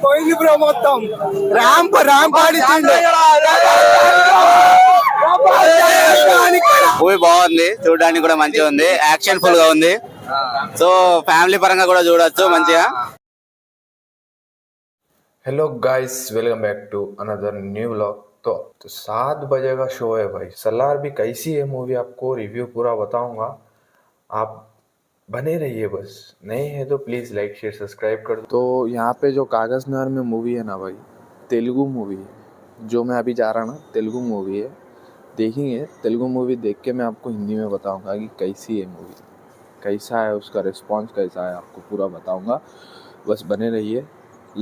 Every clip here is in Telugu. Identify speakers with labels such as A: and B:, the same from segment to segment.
A: పోయింది బ్రో మొత్తం ర్యాంప్ ఆడిచిండు.
B: మూవీ బాగుంది, చూడడానికి కూడా మంచిగా ఉంది, యాక్షన్ ఫుల్ గా ఉంది. సో ఫ్యామిలీ పరంగా కూడా చూడొచ్చు మంచిగా.
C: Hello guys, welcome back to another new vlog. तो 7 बजे का शो है भाई। सलार भी कैसी है मूवी, आपको रिव्यू पूरा बताऊंगा, आप बने रहिए। बस नए हैं तो प्लीज़ लाइक शेयर सब्सक्राइब कर दो। तो यहाँ पे जो कागज़ नगर में मूवी है ना भाई, तेलुगु मूवी है। जो मैं अभी जा रहा ना, तेलुगु मूवी है, देखेंगे। तेलुगु मूवी देख के मैं आपको हिंदी में बताऊंगा कि कैसी है मूवी, कैसा है उसका रिस्पॉन्स, कैसा है, आपको पूरा बताऊंगा। बस बने रहिए।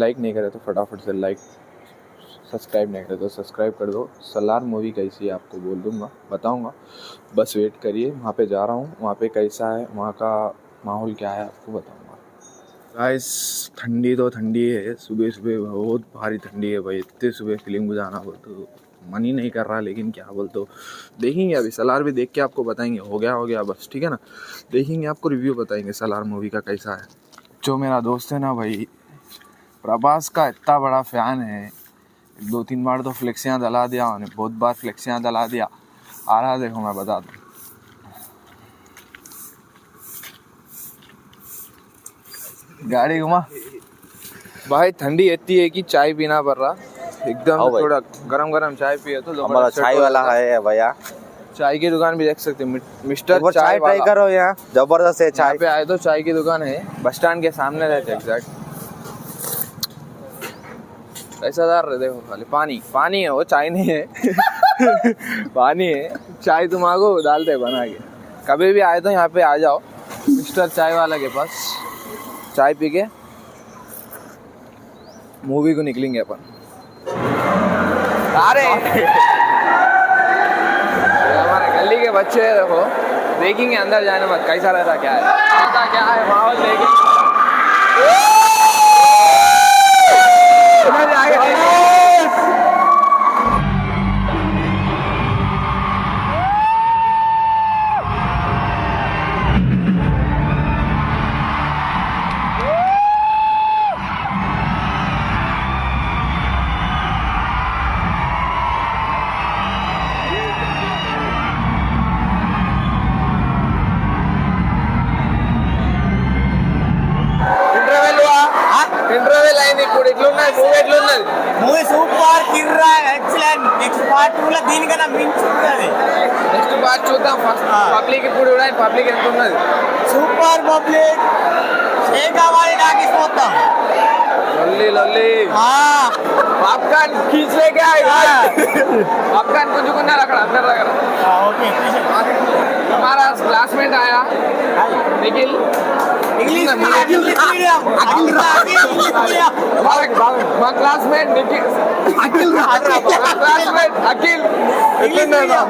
C: लाइक नहीं करे तो फटाफट से लाइक, सब्सक्राइब नहीं करे तो सब्सक्राइब कर दो। सलार मूवी कैसी है आपको बोल दूंगा, बताऊंगा, बस वेट करिए। वहाँ पे जा रहा हूँ, वहाँ पे कैसा है, वहाँ का माहौल क्या है आपको बताऊंगा। गाइस ठंडी तो ठंडी है, सुबह सुबह बहुत भारी ठंडी है भाई। इतने सुबह फिल्म को जाना बोल तो मन ही नहीं कर रहा, लेकिन क्या बोलते हो, देखेंगे। अभी सलार भी देख के आपको बताएंगे। हो गया बस, ठीक है ना। देखेंगे, आपको रिव्यू बताएंगे सलार मूवी का कैसा है। जो मेरा दोस्त है ना भाई, प्रभास का इतना बड़ा फ़ैन है, 2-3 बार तो फ्लेक्सियाँ दला दिया उन्हें, बहुत बार फ्लेक्सियाँ दला दिया। आ रहा देखो, मैं बता दूँ। गाड़ी घुमा भाई, ठंडी इतनी है कि चाय पीना पड़ रहा एकदम। थोड़ा गरम चाय पिए तो
B: हमारा चाय वाला है भैया,
C: चाय की दुकान भी देख सकते हैं, मिस्टर
B: चाय ट्राई करो यहाँ, जबरदस्त है चाय।
C: पे आए तो चाय की दुकान है, बस स्टैंड के सामने रहते एग्जैक्ट। पैसादार रहे, देखो खाली पानी है वो, चाय नहीं है। पानी है, चाय तुम आगो डालते बना के। कभी भी आए तो यहाँ पे आ जाओ, मिस्टर चाय वाला के पास, चाय पी के मूवी को निकलेंगे अपन। अरे हमारे गली के बच्चे हैं, देखो देखेंगे अंदर जाने मत, कैसा रहता क्या है माहौल देखेंगे। ఇంటర్వెల్ అయింది, ఇప్పుడు ఎట్లున్నది మూవీ, ఎట్లున్నది
A: మూవీ? సూపర్, కిర్రా, ఎక్సలెంట్. నెక్స్ట్ పార్ట్ 2 దీనికన్నా మించి ఉన్నది.
C: నెక్స్ట్ పార్ట్ చూద్దాం. ఫస్ట్ పబ్లిక్ ఇప్పుడు చూడండి, పబ్లిక్ ఎంత ఉన్నది.
A: సూపర్ పబ్లిక్, ఏం కావాలి నాకు ఇస్తాం.
C: లొల్లి పాప్కార్న్ కీచలేకే పాప్కార్న్ గుంజుకున్నారు అక్కడ అందరి దగ్గర. हमारा क्लासमेट आया निखिल, మా classmate Nikhil, classmate Akhil.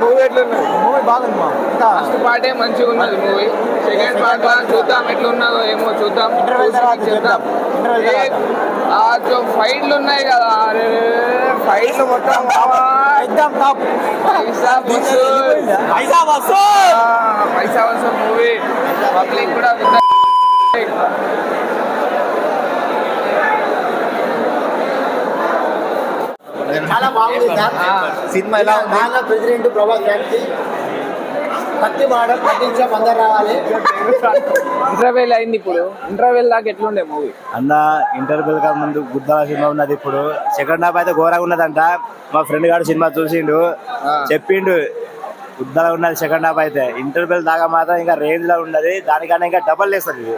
C: Movie ఎట్లున్నది? మూవీ బాగుంది. ఫస్ట్ పార్టే మంచిగా ఉన్నది మూవీ, సెకండ్ పార్ట్ చూద్దాం ఎట్లున్నదో ఏమో చూద్దాం. जो ఫైట్లు ఉన్నాయి కదా, ఫైట్లు మొత్తం పైసా వసూల్ మూవీ. పబ్లిక్ కూడా
A: చాలా బాగుంది సినిమా. ఎలా ఉంది? ప్రెసిడెంట్ ప్రభాస్ గారికి కత్తి మాడల్ కట్టించాం, అందరు రావాలి.
C: ఇంటర్వెల్ అయింది, ఇప్పుడు ఇంటర్వెల్ దాకా ఎట్లుండే మూవీ
D: అన్న? ఇంటర్వెల్ కా ముందు గుద్దాల సినిమా ఉన్నది, ఇప్పుడు సెకండ్ హాఫ్ అయితే ఘోరంగా ఉన్నదంట. మా ఫ్రెండ్ గారు సినిమా చూసిండు, చెప్పిండు గుద్దాల ఉన్నది సెకండ్ హాఫ్ అయితే. ఇంటర్వెల్ దాకా మాత్రం ఇంకా రేంజ్ లో ఉన్నది, దానికన్నా ఇంకా డబల్ వేస్తుంది.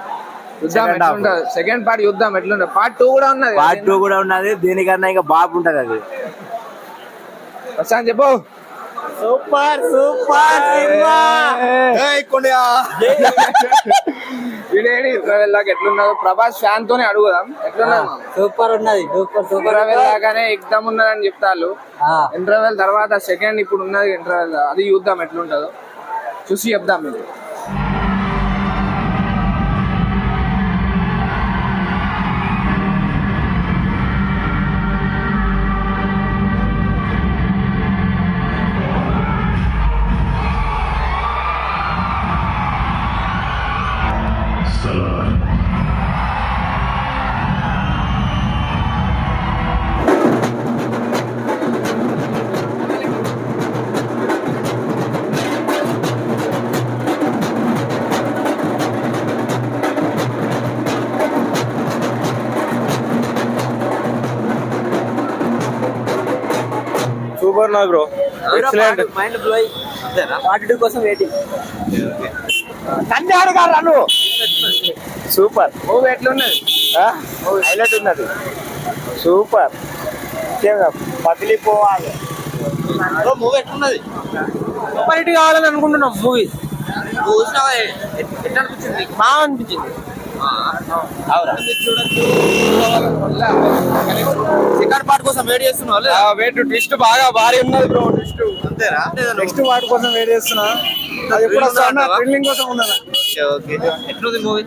C: సెకండ్ పార్ట్ చూద్దాం ఎట్లుండే. పార్ట్ 2 కూడా ఉన్నది,
D: పార్ట్ 2 కూడా ఉన్నది, దీనికన్నా ఇంకా బాగుంటది అది.
C: ప్రశాంత్ చెప్పు.
A: Super cinema.
C: ఇంటర్వెల్ దాకా ఎట్లున్నదో ప్రభాస్ ఫ్యాన్ తోనే అడుగుదాం. ఎట్లున్నది?
A: సూపర్ ఉన్నది,
C: ఇంటర్వెల్ దాకానే ఎగ్జామ్ ఉన్నదని చెప్తారు. ఇంటర్వెల్ తర్వాత సెకండ్ ఇప్పుడు ఉన్నది ఇంటర్వెల్, అది చూద్దాం ఎట్లుంటుందో, చూసి చెప్దాం మీరు. సూపర్ నా bro, excellent.
B: Mind blowing.
D: Part 2 కోసం వెయిటింగ్. కన్యాడు గారు అను సూపర్
C: మూవీ ఎట్లున్నది?
D: హైలైట్ ఉన్నది, సూపర్. ముఖ్యంగా పగిలిపోవాలి.
B: మూవీ ఎట్లున్నది?
D: సూపర్ హిట్ కావాలని అనుకుంటున్నాం. మూవీ
B: నువ్వు చూసినావా? ఎట్లా అనిపించింది?
D: బాగా అనిపించింది.
B: సెకండ్ పార్ట్ కోసం వెయిట్ చేస్తున్నావు?
C: వెయిట్ ట్విస్ట్ బాగా భారీ ఉన్నది బ్రో, ట్విస్ట్.
B: అంతేరా?
D: నెక్స్ట్ పార్ట్ కోసం వెయిట్ చేస్తున్నా. అది ఎప్పుడు వస్తున్నా థ్రిల్లింగ్ కోసం ఉన్నాను.
B: ఎట్లుంది మూవీ?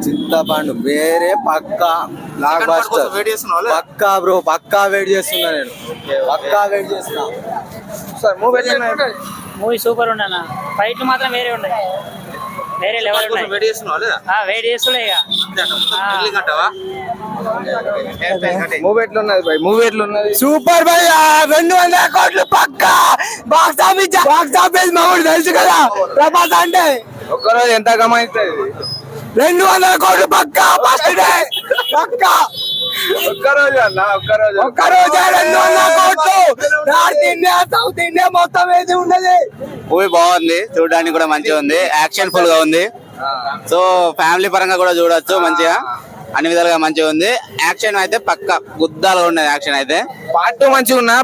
A: చింతపండు వేరే పక్కా బ్లాక్ బస్టర్.
B: వెయిట్ చేస్తున్నావు?
A: పక్కా బ్రో, పక్కా వెయిట్ చేస్తున్నా నేను, పక్కా వెయిట్ చేస్తున్నా.
C: సార్ మూవీ
E: మూవీ సూపర్ ఉండనా. ఫైట్లు మాత్రం వేరే ఉన్నాయి, వేరే లెవెల్ ఉన్నాయి.
B: వెయిట్ చేస్తున్నావు లేదా?
E: వెయిట్ చేస్తులే ఇక.
C: మూవీ ఎట్లున్నది భయ్? మూవీ ఎట్లున్నది?
A: సూపర్ భయ్య, 200 కోట్లు పక్కా బాక్స్ ఆఫీస్ మామూలు తెలుసు కదా ప్రభాస్ అంటే.
C: ఒక్కరోజు ఎంత కమాయిస్తుంది?
A: 200 కోట్లు పక్కా ఫస్ట్ డే పక్కా.
C: ఒక్కరోజు అన్న, ఒక్కరోజు.
A: ఒక్కరోజు 200 కోట్లు. నార్త్ ఇండియా సౌత్ ఇండియా మొత్తం ఏది ఉన్నది.
B: మూవీ బాగుంది, చూడడానికి కూడా మంచిగా ఉంది, యాక్షన్ ఫుల్ గా ఉంది. సో ఫ్యామిలీ పరంగా కూడా చూడొచ్చు మంచిగా, అన్ని విధాలుగా మంచిగా ఉంది. యాక్షన్ అయితే పక్క గుద్దాలు ఉన్నది. యాక్షన్ అయితే
C: పార్ట్ 2 మంచిగా ఉన్నా,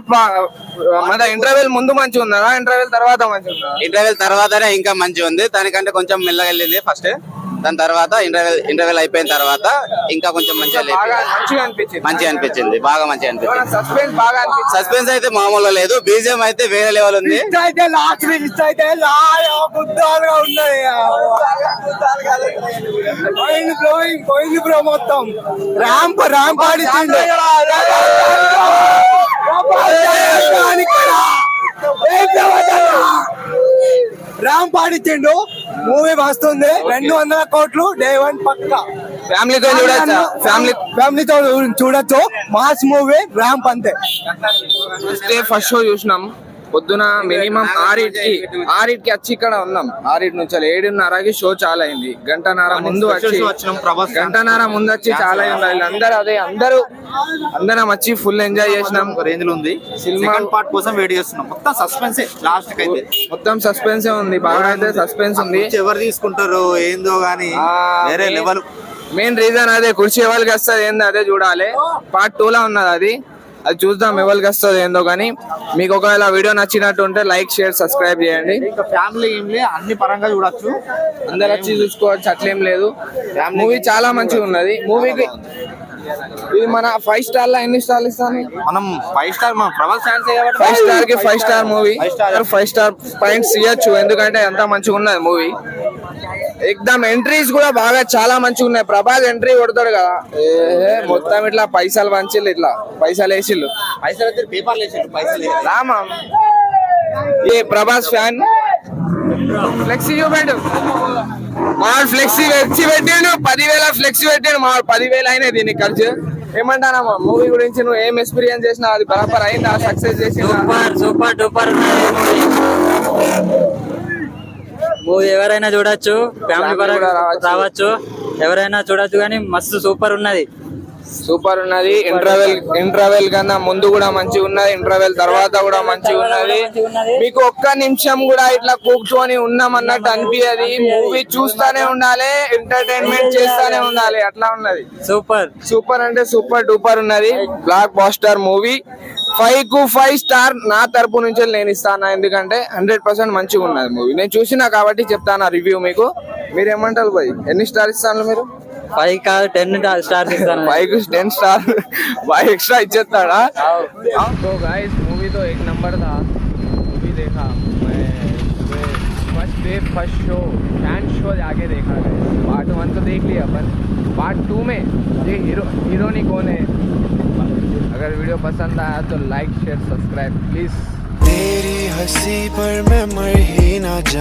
C: మన ఇంటర్వెల్ ముందు మంచిగా ఉందా, ఇంటర్వెల్ తర్వాత మంచిగా ఉందా?
B: ఇంటర్వెల్ తర్వాతనే ఇంకా మంచిగా ఉంది. దానికంటే కొంచెం మెల్లగా వెళ్ళింది ఫస్ట్, దాని తర్వాత ఇంటర్వెల్ అయిపోయిన తర్వాత ఇంకా కొంచెం మంచిగా అనిపించింది, బాగా మంచిగా అనిపించింది.
C: సస్పెన్స్ బాగా అనిపించింది.
B: సస్పెన్స్ అయితే మామూలుగా లేదు, బీజిఎం అయితే వేరే లెవెల్ ఉంది.
A: అయితే లాస్ట్ లిస్ట్ అయితే గుద్దాలుగా ఉన్నది. పోయింది బ్రో మొత్తం. ర్యాంప్ ఆడిచ్చిండు. ర్యాంప్ ఆడిచ్చిండు. మూవీ వస్తుంది. 200 కోట్లు డే 1 పక్కా.
C: ఫ్యామిలీతో చూడొచ్చు,
A: ఫ్యామిలీతో చూడొచ్చు. మాస్ మూవీ, ర్యాంప్ అంతే.
C: ఫస్ట్ షో చూసినాం పొద్దున మినిమం 6కి వచ్చి ఇక్కడ ఉన్నాం. 6 నుంచి 7:30కి షో చాలా అయింది. గంటన్నర ముందు వచ్చి చాలా అయింది. అందరం వచ్చి ఫుల్ ఎంజాయ్ చేసినాం.
B: రేంజ్ లో ఉంది.
C: సినిమా
B: పార్ట్ కోసం వెయిట్ చేస్తున్నాం. మొత్తం సస్పెన్స్ లాస్ట్ కి అయితే,
C: మొత్తం సస్పెన్స్ ఉంది, బాగా అయితే సస్పెన్స్ ఉంది.
B: ఎవరు తీసుకుంటారు ఏందో గానీ వేరే లెవెల్.
C: మెయిన్ రీజన్ అదే, కుర్చీ ఎవరికి వస్తుంది ఏందో అదే చూడాలి. పార్ట్ 2 లో ఉన్నది అది చూద్దాం ఎవరికి వస్తుంది ఏందో. కానీ మీకు ఒకవేళ వీడియో నచ్చినట్టు ఉంటే లైక్, షేర్, సబ్స్క్రైబ్ చేయండి.
B: ఇంకా ఫ్యామిలీ అన్ని పరంగా చూడొచ్చు,
C: అందరు వచ్చి చూసుకోవచ్చు, అట్లేం లేదు. మూవీ చాలా మంచిగా ఉన్నది. మూవీకి ఇది మన 5 స్టార్ లా ఎన్ని స్టార్లు ఇస్తాను?
B: మనం 5 స్టార్, మన ప్రభాస్ ఫ్యాన్స్
C: 5 స్టార్ కి 5 స్టార్ మూవీ, 5 స్టార్ పాయింట్స్ ఇవ్వచ్చు. ఎందుకంటే ఎంత మంచిగా ఉన్నది మూవీ. ఎక్దమ్ ఎంట్రీస్ కూడా బాగా చాలా మంచిగా ఉన్నాయి. ప్రభాస్ ఎంట్రీ కొడతాడు కదా, మొత్తం ఇట్లా పైసలు పంచిళ్ళు, ఇట్లా పైసలు వేసిళ్ళు, రామా ఏ ప్రభాస్ ఫ్యాన్. ఫ్లెక్సీ చూపెట్టు, మా ఫ్లెక్సీ పెట్టిండు. 10,000 ఫ్లెక్సీ పెట్టిండు. మా 10,000 అయినాయి దీనికి ఖర్చు. ఏమంటానమ్మా మూవీ గురించి? నువ్వు ఏం ఎక్స్పీరియన్స్ చేసినావు? అది బరాబర్ అయిందా? సక్సెస్ చేసి
E: సూపర్ డూపర్ మూవీ. ఎవరైనా చూడొచ్చు, ఫ్యామిలీ పరంగా రావచ్చు, ఎవరైనా చూడొచ్చు. కానీ మస్తు సూపర్ ఉన్నది.
C: ఇంటర్వెల్ కన్నా ముందు కూడా మంచిగా ఉన్నది, ఇంటర్వెల్ తర్వాత కూడా మంచిగా ఉన్నది. మీకు ఒక్క నిమిషం కూడా ఇట్లా కూర్చొని ఉన్నాం అన్నట్టు అనిపించదు. మూవీ చూస్తానే ఉండాలి, ఎంటర్టైన్మెంట్ చేస్తానే ఉండాలి, అట్లా ఉన్నది. సూపర్ అంటే సూపర్ డూపర్ ఉన్నది. Blockbuster movie. 5 కు 5 స్టార్ నా తరపు నుంచి నేను ఇస్తాను. ఎందుకంటే 100% మంచిగా ఉన్నది మూవీ. నేను చూసినా కాబట్టి చెప్తాను రివ్యూ మీకు. మీరేమంటారు భయ్? ఎన్ని స్టార్ ఇస్తాను మీరు?
E: 5 కాదు 10 స్టార్స్ ఇస్తాను.
C: 5 కు 10 స్టార్ 5 एक्स्ट्रा ఇచ్చేస్తాడా? तो गाइस मूवी तो एक नंबर था. मूवी देखा मैं फर्स्ट शो फैन शो जाके देखा. पार्ट 1 तो देख लिया, अपन पार्ट 2 में ये हीरोनी कौन है. अगर वीडियो पसंद आया तो लाइक, शेयर, सब्सक्राइब प्लीज.
F: तेरी हंसी पर मैं मर ही ना जा.